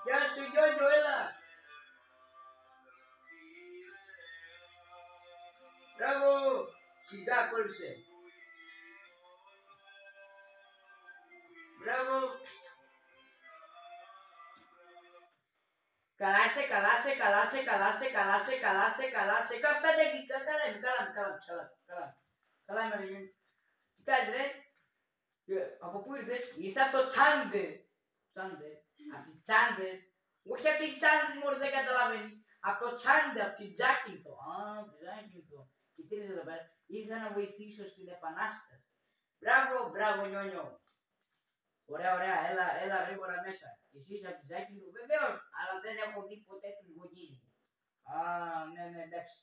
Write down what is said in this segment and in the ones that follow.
Γεια σου Γιόνιο, έλα. Μπράβο. Σιγά κόλλησε. Μπράβο. Καλάσε. Καφτά τεχνικά, καλά είμαι ρε Γιόνιο. Τι κάνεις ρε. Από πού ήρθες? Ήρθα από το Τσάντε. Από τις Τσάντες. Όχι από τις Τσάντες μόλις δεν καταλαβαίνεις. Από το Τσάντε, από την Τζάκινθο. Από την Τζάκινθο. Και τι ήρθες εδώ πέρα? Ήρθα να βοηθήσω στην Επανάσταση. Μπράβο Νιόνιο. Ωραία, έλα γρήγορα μέσα. Εσύ είσαι από την Τζάκινθο, βεβαίως, αλλά δεν έχω δει ποτέ τους γονείς μου. Ναι, εντάξει.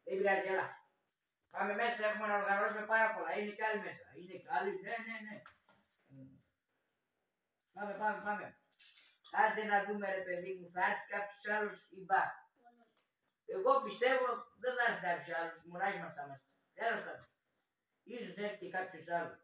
Δεν πειράζει, έλα. Πάμε μέσα, έχουμε να οργανώσουμε πάρα πολλά. Είναι κι άλλοι μέσα. Είναι κι άλλοι, ναι. Πάμε. Άντε να δούμε ρε παιδί μου, θα έρθει κάποιος άλλος ή μπα. Εγώ πιστεύω δεν θα έρθει κάποιος άλλος, μουράκι μας τα μέσα. Τέλος πάντων. Ίσως έρθει κάποιος άλλος.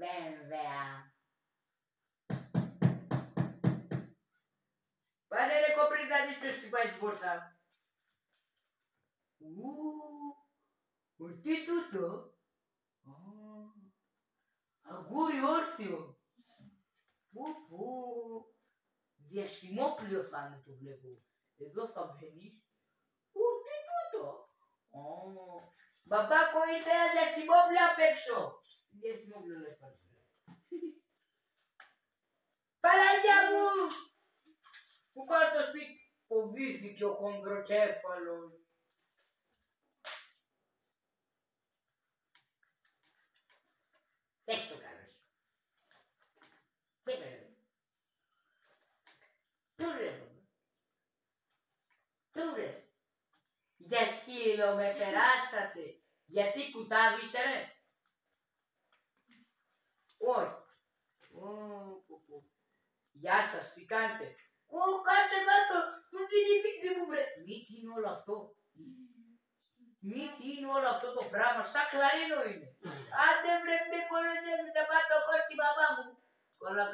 Βέβαια. Πάνε ρε κοπρί να δεις ποιος χτυπάει την πόρτα. Τι τούτο. Αγγούρι όρθιο. Διαστημόπλαιο θα είναι το βλέπω. Εδώ θα μπαίνεις. Τι τούτο. Μπαμπάκο ήρθε ένα διαστημόπλαιο απ' έξω. Διαστημόπλαιο λέει πάλι. Παναγιά μου. Που πάω στο σπίτι. Φοβήθηκε ο χονδροκέφαλος. Πες το καλώς. Τούρε. Για σκύλο με περάσατε. Γιατί κουτάβισε ρε. Όχι. Γεια σας, τι κάνετε. Κάτσε κάτω. Του μύτη μου βρε. Μύτη είναι όλο αυτό. Μύτη είναι όλο αυτό το πράγμα. Σαν κλαρίνο είναι. Άντε βρε με κοροϊδεύει να πάω το πω στην μπαμπά μου.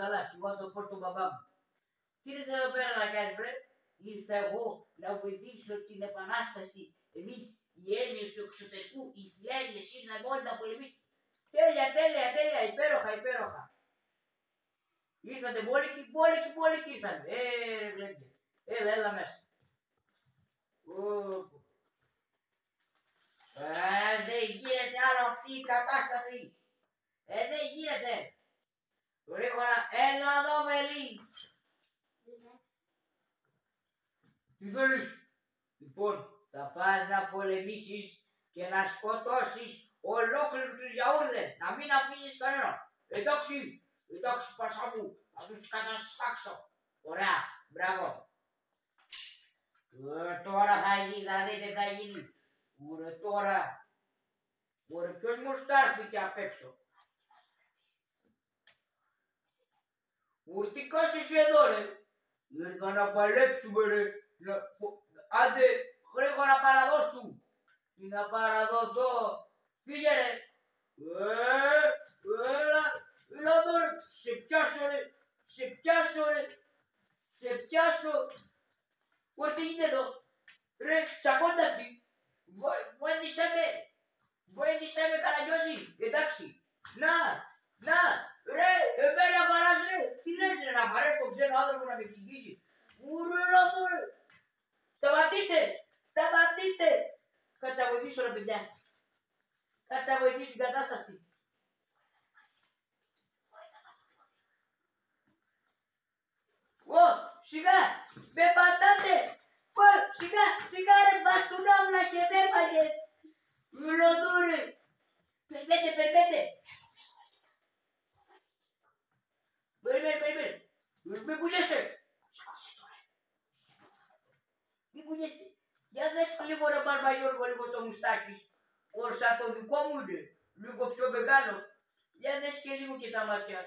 Καλά, και εγώ το πω στον μπαμπά μου. Τι ήρθε εδώ πέρα να κάνεις βρε. Ήρθα εγώ να βοηθήσω την επανάσταση. Εμείς οι Έλληνες του εξωτερικού, οι φιλέλληνες ήρθαν όλοι να πολεμήσουν. Τέλεια, υπέροχα. Ήρθατε μπόλικοι ήρθανε. Ρε γλέγγε. Έλα μέσα. Δεν γίνεται άλλο αυτή η κατάσταση. Δεν γίνεται. Γρήγορα, έλα εδώ Μελή. Τι θέλεις. Λοιπόν, θα πας να πολεμήσεις και να σκοτώσεις ολόκληρους τους γιαούρδες. Να μην αφήσεις κανένα. Εντάξει Πασά μου, θα τους κατασφάξω. Ωραία, μπράβο. Τώρα θα γίνει, θα δείτε θα γίνει. Τώρα. Ποιος μου στάρθηκε απ' έξω. Τι κάνεις εσύ εδώ ρε. Ήρθα να παλέψουμε ρε. Άντε, γρήγορα παραδώσου. Τι να παραδοθώ. Φύγε ρε. Έλα εδώ ρε. Σε πιάσω ρε. σε πιάσω ρε, σε πιάσω. Ωραία, τι γίνεται εδώ. Ρε, τσακώντα αυτή. Βοήθησε με Καραγκιόζη, εντάξει. Να, ρε, εμένα βαράς ρε. Τι λες ρε, να βαρές τον ξένο άνθρωπο να με κυνηγήσει. Ουρε λάθο ρε. Σταματήστε. Κάτσε να βοηθήσω ρε παιδιά. Κάτσε να βοηθήσω την κατάσταση. Σιγά, με πατάτε. Σιγά ρε μπαστούναμλα και με έφαγες. Μιλοδούρε. Περιμένετε. Περιμένε. Μην κουνιέσαι. Σηκώσε τώρα. Μην κουνιέσαι. Για δες το λίγο ρε Μπαρμπαγιώργο, λίγο το μουστάκι σου. Ως σαν το δικό μου είναι. Λίγο πιο μεγάλο. Για δες και λίγο και τα μάτια.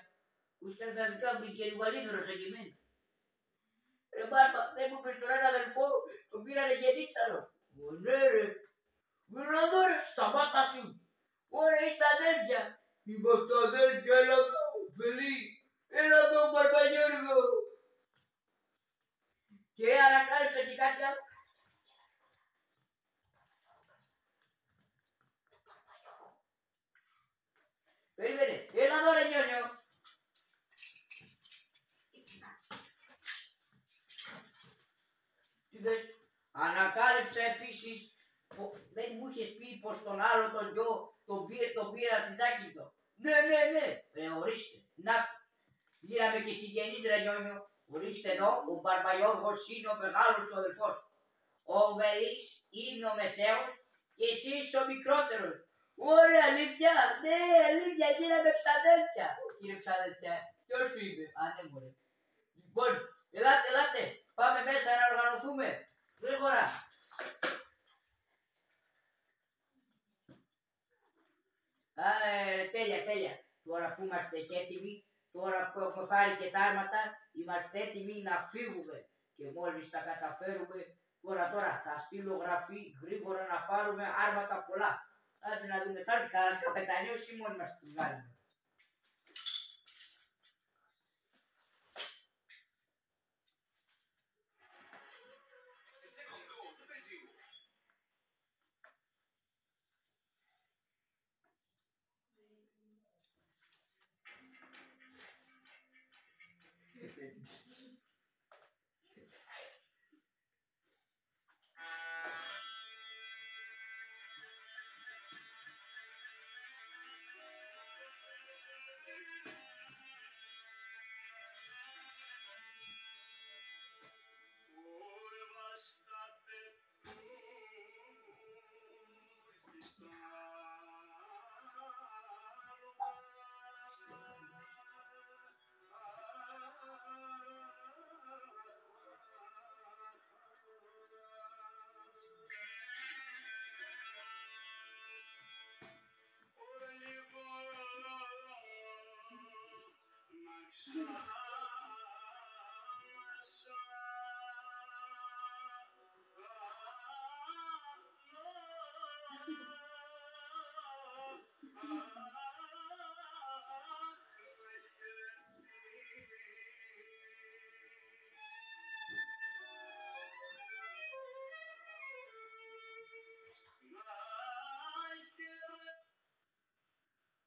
Που στα δικά μου είναι και λίγο αλήθωρος σαν και εμένα. Ρε Μπάρμπα, δεν μου πες τώρα ένα αδελφό, τον πήρανε γενίτσαρο. Ναι ρε. Μιλά εδώ ρε, σταμάτα σου. Ωραία, είστε αδέλφια. Είμαστε αδέλφια, έλα εδώ, φιλί. Έλα εδώ, Μπαρμπαγιώργο. Και ανακάλυψα και κάτι άλλο. Περίμενε, έλα εδώ ρε Νιόνιο. Τι θες, ανακάλυψα επίσης, δεν μου είχες πει πως τον άλλο τον γιο τον πήρα στη Ζάκυνθο. Ναι, ορίστε, να, πήραμε και συγγενείς ρε Νιόνιο. Ορίστε εδώ, ο Μπαρμπαγιώργος είναι ο μεγάλος σου αδελφός. Ο Βελής είναι ο μεσαίος και εσύ είσαι ο μικρότερος. Ωραία, αλήθεια, ναι, αλήθεια, γίναμε ξαδέλφια. Κύριε ξαδέλφια, ποιος σου είπε, ναι μωρέ. Λοιπόν, ελάτε, πάμε μέσα να οργανωθούμε, γρήγορα. Τέλεια. Τώρα που είμαστε έτοιμοι, τώρα που έχουμε πάρει και τα άρματα, είμαστε έτοιμοι να φύγουμε. Και μόλις τα καταφέρουμε, τώρα θα στείλω γραφή γρήγορα να πάρουμε άρματα πολλά. Άντε να δούμε, θα έρθει κανένας καπετανίος ή μόνοι μας τους βγάλουμε.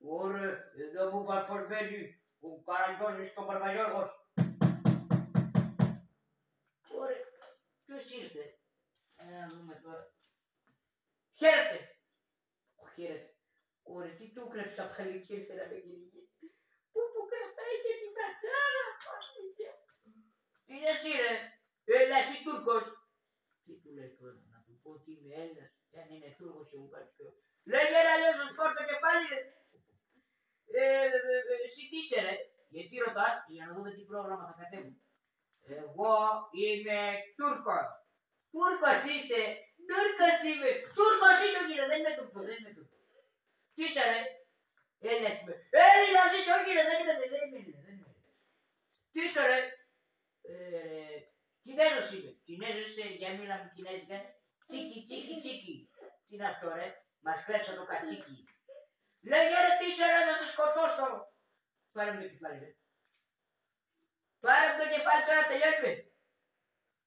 Ωραία, εδώ που παρπορμπαίνει ο Καραγκιόζης και ο Μπαρμπαγιώργος. Ωραία, ποιος ήρθε. Να δούμε τώρα. Χαίρετε. Ωραία, τι του κλέψα πάλι και ήρθε να με κυνηγεί. Που κρατάει και την κατσάρα. Τι είναι εσύ ρε, εσύ Τούρκος. Τι του λες τώρα, να του πω ότι είμαι Έλληνας. Και αν είναι Τούρκος και μου πάρει πιο. Λέγε ρε αλλιώς να σπάρω το κεφάλι ρε. Εσύ τι είσαι ρε, γιατί ρωτάς, για να δούμε τι πρόγραμμα θα κατέβουν. Εγώ είμαι Τούρκος. Τούρκος είσαι, Τούρκος είμαι. Τούρκος είσαι κύριε, δεν είμαι Τούρκος, Τι είσαι ρε, Έλληνας είμαι. Έλληνας είσαι, όχι ρε, δεν είμαι Έλληνας. Τι είσαι ρε, Κινέζος είμαι. Κινέζος είσαι, για μίλα μου κινέζικα. Τσίκι. Τι είναι αυτό ρε, μας κλέψα το κατσίκι. Λέγε ρε τι είσαι ρε, να σε σκοτώσω. Πάρε με το κεφάλι ρε. Πάρε από το κεφάλι τώρα, τελειώνουμε.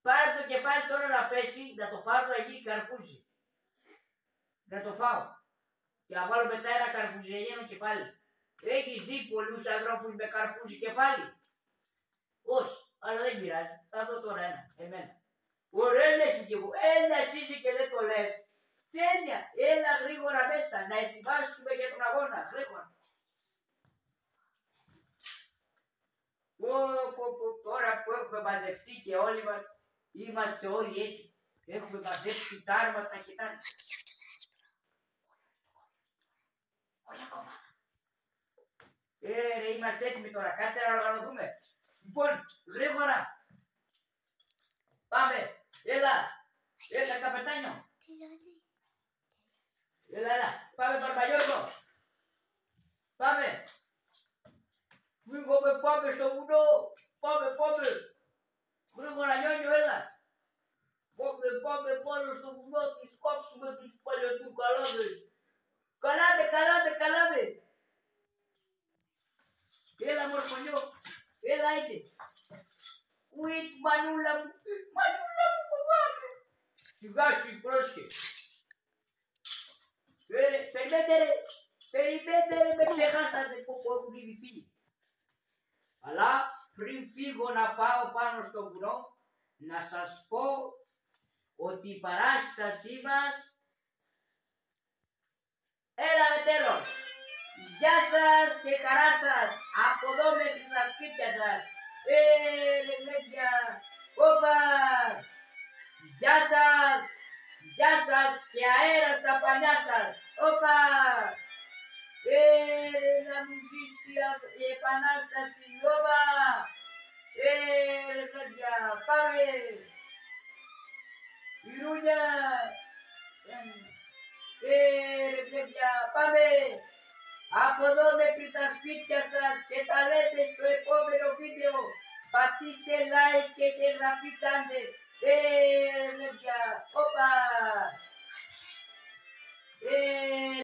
Πάρε από το κεφάλι τώρα να πέσει, να το πάρω να γίνει καρπούζι. Να το φάω. Και να βάλω μετά ένα καρπουζιαγένο κεφάλι. Έχεις δει πολλούς ανθρώπους με καρπούζι κεφάλι? Όχι, αλλά δεν πειράζει. Θα δω τώρα εμένα. Ωραία λες και εγώ. Έλα εσύ είσαι και δεν το λες. Τέλεια. Έλα γρήγορα μέσα. Να ετοιμάσουμε για τον αγώνα. Γρήγορα. Τώρα που έχουμε μαζευτεί και όλοι μας, είμαστε όλοι έτσι. Έχουμε μαζέψει τα άρματα και τα... Όχι ακόμα. Ρε, είμαστε έτοιμοι τώρα. Κάτσε να οργανωθούμε. Λοιπόν, γρήγορα. Πάμε. Έλα καπετάνιο. Έλα. Πάμε Μπαρμπαγιώργο. Πάμε. Φύγουμε, πάμε στο βουνό. Πάμε. Γρήγορα Νιόνιο, έλα. Πάμε πάνω στο βουνό, τους κόψουμε τους παλαιοτουρκαλάδες. Καλάμε. Έλα μορφωνιό, έλα είτε. Ουίτ μανούλα μου, φοβάμαι. Σιγά σου πρόσχε. Περιμένετε ρε, με ξεχάσατε που έχουν ήδη φύγει. Αλλά πριν φύγω να πάω πάνω στο βουνό, να σας πω ότι η παράστασή μας έλαβε τέλος. Γεια σας και χαρά σας, από εδώ μέχρι τα σπίτια σας. Λεγλέγια, όπα, γεια σας και αέρα στα πανιά σας, όπα. Να μου ζήσει η επανάσταση, όπα. Λεγλέγια, πάμε. Ηρούνια, παιδιά, πάμε. Από εδώ μέχρι τα σπίτια σας και τα λέτε στο επόμενο βίντεο. Πατήστε like και εγγραφή κάντε. Παιδιά, όπα.